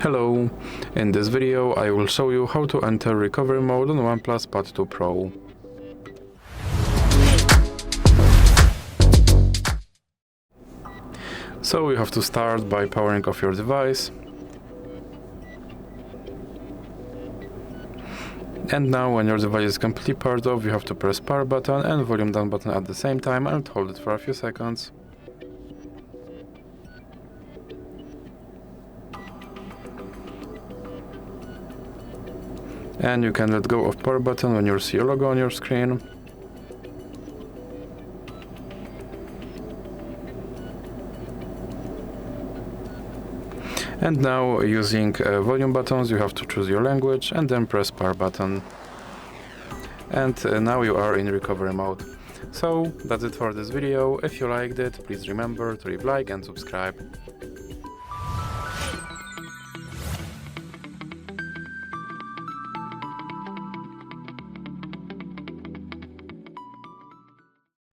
Hello, in this video I will show you how to enter recovery mode on OnePlus Pad 2 Pro. So you have to start by powering off your device. And now when your device is completely powered off, you have to press power button and volume down button at the same time and hold it for a few seconds. And you can let go of power button when you see your logo on your screen. And now, using volume buttons, you have to choose your language and then press power button. And now you are in recovery mode. So that's it for this video. If you liked it, please remember to leave a like and subscribe.